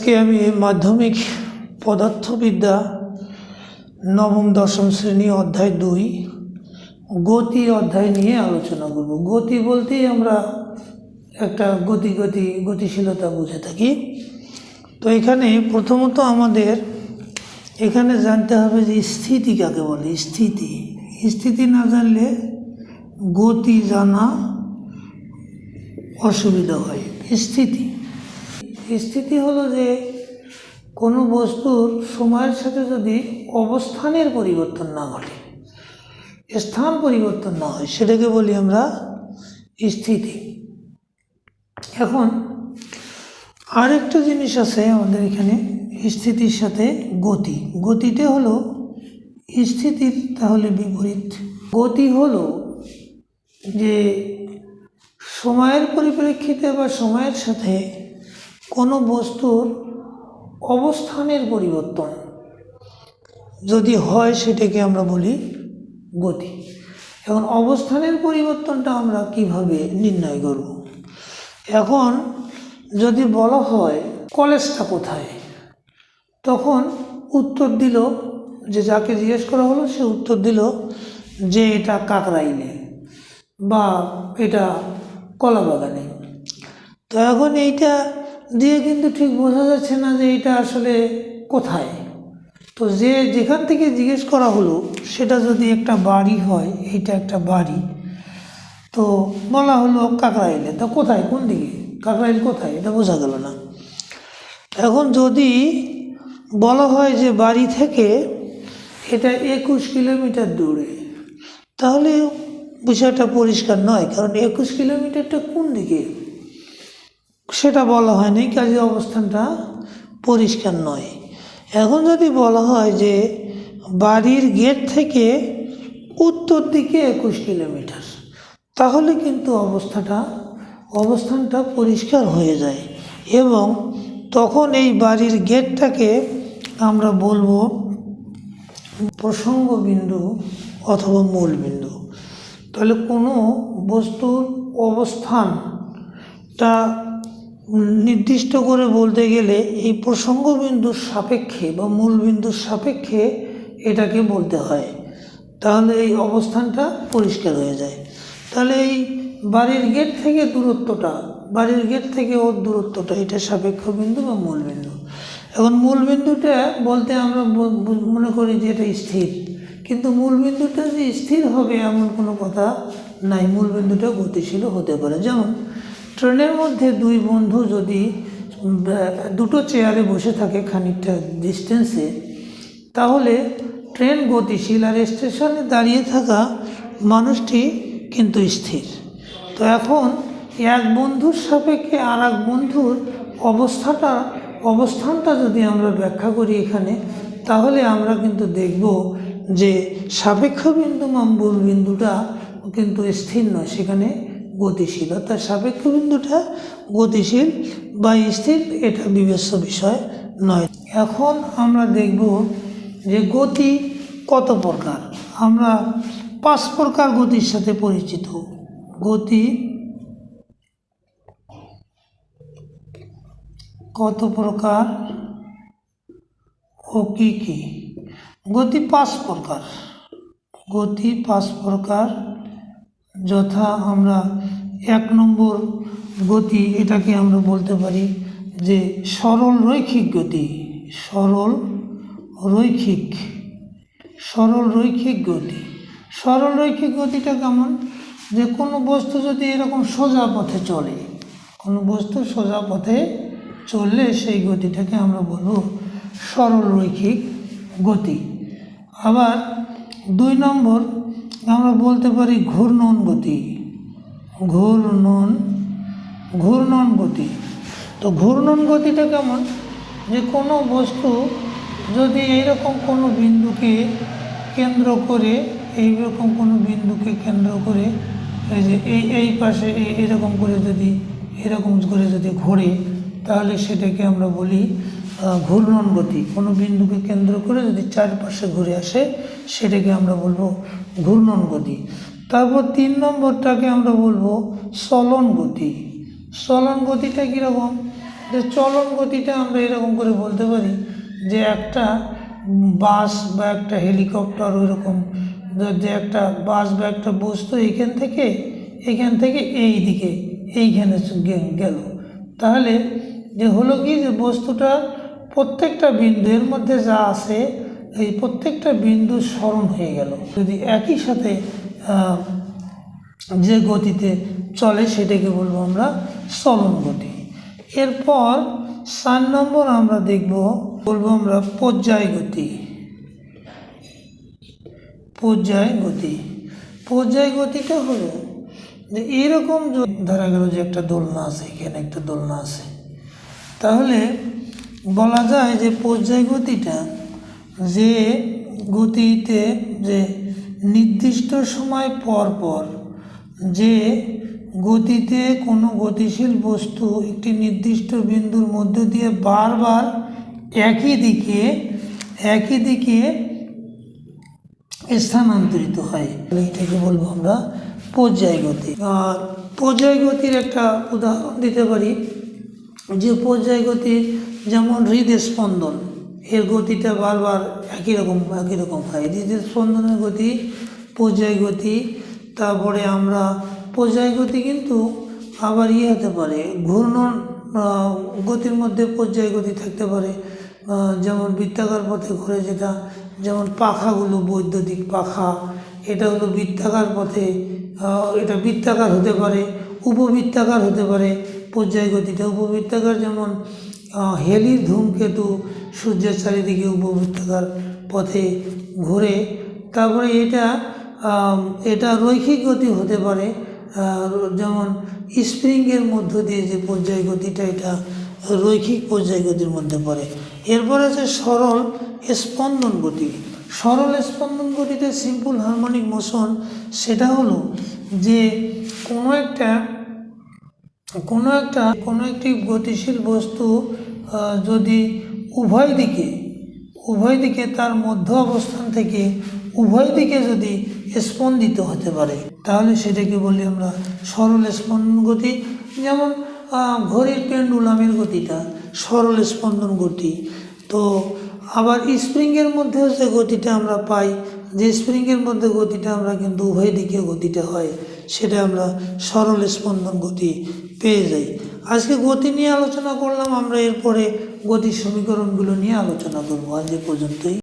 আজকে আমি মাধ্যমিক পদার্থবিদ্যা নবম দশম শ্রেণী অধ্যায় 2 গতি অধ্যায় নিয়ে আলোচনা করব। গতি বলতেই আমরা একটা গতিশীলতা বুঝে থাকি। তো এখানে প্রথমত আমাদের এখানে জানতে হবে যে স্থিতি কাকে বলে। স্থিতি না জানলে গতি জানা অসুবিধা হয়। স্থিতি হলো যে কোনো বস্তুর সময়ের সাথে যদি অবস্থানের পরিবর্তন না ঘটে, স্থান পরিবর্তন না হয়, সেটাকে বলি আমরা স্থিতি। এখন আরেকটা জিনিস আছে আমাদের এখানে স্থিতির সাথে গতিতে হলো স্থিতির তাহলে বিপরীত। গতি হলো যে সময়ের পরিপ্রেক্ষিতে বা সময়ের সাথে কোনো বস্তুর অবস্থানের পরিবর্তন যদি হয় সেটাকে আমরা বলি গতি। এখন অবস্থানের পরিবর্তনটা আমরা কিভাবে নির্ণয় করব? এখন যদি বলা হয় কলেজটা কোথায়, তখন উত্তর দিল যে যাকে জিজ্ঞেস করা হলো সে উত্তর দিল যে এটা কাকরাইলে বা এটা কলাবাগানে। তো এখন এইটা দিয়ে কিন্তু ঠিক বোঝা যাচ্ছে না যে এটা আসলে কোথায়। তো যেখান থেকে জিজ্ঞেস করা হলো সেটা যদি একটা বাড়ি হয়, এইটা একটা বাড়ি, তো বলা হলো কাকরাইলে, তো কোথায়, কোন দিকে, কাকরাইল কোথায়, এটা বোঝা গেল না। এখন যদি বলা হয় যে বাড়ি থেকে এটা 21 কিলোমিটার দূরে, তাহলে বিষয়টা পরিষ্কার নয়, কারণ 21 কিলোমিটারটা কোন দিকে সেটা বলা হয়নি, কাজে অবস্থানটা পরিষ্কার নয়। এখন যদি বলা হয় যে বাড়ির গেট থেকে উত্তর দিকে 21 কিলোমিটার, তাহলে কিন্তু অবস্থানটা পরিষ্কার হয়ে যায় এবং তখন এই বাড়ির গেটটাকে আমরা বলবো প্রসঙ্গ বিন্দু অথবা মূল বিন্দু। তাহলে কোনো বস্তুর অবস্থানটা নির্দিষ্ট করে বলতে গেলে এই প্রসঙ্গ বিন্দুর সাপেক্ষে বা মূল বিন্দুর সাপেক্ষে এটাকে বলতে হয়, তাহলে এই অবস্থানটা পরিষ্কার হয়ে যায়। তাহলে এই বাড়ির গেট থেকে ওর দূরত্বটা এটা সাপেক্ষ বিন্দু বা মূল বিন্দু। এখন মূল বিন্দুটা বলতে আমরা মনে করি যে এটা স্থির, কিন্তু মূল বিন্দুটা যে স্থির হবে এমন কোনো কথা নাই। মূল বিন্দুটা গতিশীল হতে পারে। যেমন ট্রেনের মধ্যে দুই বন্ধু যদি দুটো চেয়ারে বসে থাকে খানিকটা ডিস্টেন্সে, তাহলে ট্রেন গতিশীল আর স্টেশনে দাঁড়িয়ে থাকা মানুষটি কিন্তু স্থির। তো এখন এক বন্ধুর সাপেক্ষে আর এক বন্ধুর অবস্থানটা যদি আমরা ব্যাখ্যা করি এখানে, তাহলে আমরা কিন্তু দেখব যে সাপেক্ষ বিন্দু বা মূল বিন্দুটা কিন্তু স্থির নয়, সেখানে গতিশীল। অর্থাৎ সাপেক্ষ বিন্দুটা গতিশীল বা স্থির, এটা বিবেচ্য বিষয় নয়। এখন আমরা দেখব যে গতি কত প্রকার। আমরা 5 প্রকার গতির সাথে পরিচিত। গতি কত প্রকার ও কি কি? গতি 5 প্রকার। যথা আমরা 1 নম্বর গতি, এটাকে আমরা বলতে পারি যে সরল রৈখিক গতি। সরল রৈখিক গতিটা কেমন? যে কোনো বস্তু যদি এরকম সোজা পথে চললে সেই গতিটাকে আমরা বলবো সরল রৈখিক গতি। আবার 2 নম্বর আমরা বলতে পারি ঘূর্ণন গতি। তো ঘূর্ণন গতিটা কেমন? যে কোনো বস্তু যদি এইরকম কোনো বিন্দুকে কেন্দ্র করে এই যে এই পাশে এরকম করে যদি ঘোরে, তাহলে সেটাকে আমরা বলি ঘূর্ণন গতি। কোনো বিন্দুকে কেন্দ্র করে যদি চারপাশে ঘুরে আসে, সেটাকে আমরা বলবো ঘূর্ণন গতি। তারপর 3 নম্বরটাকে আমরা বলবো চলন গতিটা কীরকম? যে চলন গতিটা আমরা এরকম করে বলতে পারি যে একটা বাস বা একটা হেলিকপ্টার ওইরকম, যে একটা বাস বা একটা বস্তু এখান থেকে এই দিকে এইখানে গেল, তাহলে যে হলো কি যে বস্তুটা প্রত্যেকটা বিন্দু এর মধ্যে যা আছে এই প্রত্যেকটা বিন্দু স্মরণ হয়ে গেল। যদি একই সাথে যে গতিতে চলে সেটাকে বলবো আমরা চলন গতি। এরপর 4 নম্বর আমরা বলবো আমরা পর্যায় গতি। পর্যায় গতিটা হলো যে এরকম ধরা গেল যে একটা দোলনা আছে, এখানে একটা দোলনা আছে, তাহলে বলা যায় যে পর্যায় গতিটা যে গতিতে যে নির্দিষ্ট সময় পর পর যে গতিতে কোনো গতিশীল বস্তু একটি নির্দিষ্ট বিন্দুর মধ্য দিয়ে বারবার একই দিকে স্থানান্তরিত হয়, এটাকে বলবো আমরা পর্যায় গতি। আর পর্যায় গতির একটা উদাহরণ দিতে পারি, যে পর্যায় গতি যেমন হৃদস্পন্দন, এর গতিটা বারবার একই রকম হয়, হৃদস্পন্দনের গতি পর্যায় গতি। তারপরে আমরা পর্যায় গতি কিন্তু আবার হতে পারে ঘূর্ণন গতির মধ্যে পর্যায় গতি থাকতে পারে, যেমন বৃত্তাকার পথে ঘুরে যেটা, যেমন পাখাগুলো, বৈদ্যুতিক পাখা, এটা হলো বৃত্তাকার পথে, এটা বৃত্তাকার হতে পারে, উপবৃত্তাকার হতে পারে পর্যায় গতিটা। উপবৃত্তাকার যেমন হেলির ধূমকেতু সূর্যের চারিদিকে উপবৃত্তাকার পথে ঘুরে। তারপরে এটা রৈখিক গতি হতে পারে, যেমন স্প্রিংয়ের মধ্য দিয়ে যে পর্যায় গতিটা, এটা রৈখিক পর্যায় গতির মধ্যে পড়ে। এরপর আছে সরল স্পন্দন গতি। সরল স্পন্দন গতিতে সিম্পল হারমোনিক মোশন, সেটা হলো যে কোনো একটি গতিশীল বস্তু যদি উভয় দিকে তার মধ্য অবস্থান থেকে উভয় দিকে যদি স্পন্দিত হতে পারে, তাহলে সেটাকে বলি আমরা সরল স্পন্দন গতি। যেমন ঘড়ির পেন্ডুলামের গতিটা সরল স্পন্দন গতি। তো আবার স্প্রিংয়ের মধ্যেও যে গতিটা আমরা পাই, যে স্প্রিংয়ের মধ্যে গতিটা আমরা কিন্তু উভয় দিকে গতিটা হয়, সেটা আমরা সরল স্পন্দন গতি পেয়ে যাই। আজকে গতি নিয়ে আলোচনা করলাম আমরা, এরপরে গতির সমীকরণগুলো নিয়ে আলোচনা করবো। আজ এ পর্যন্তই।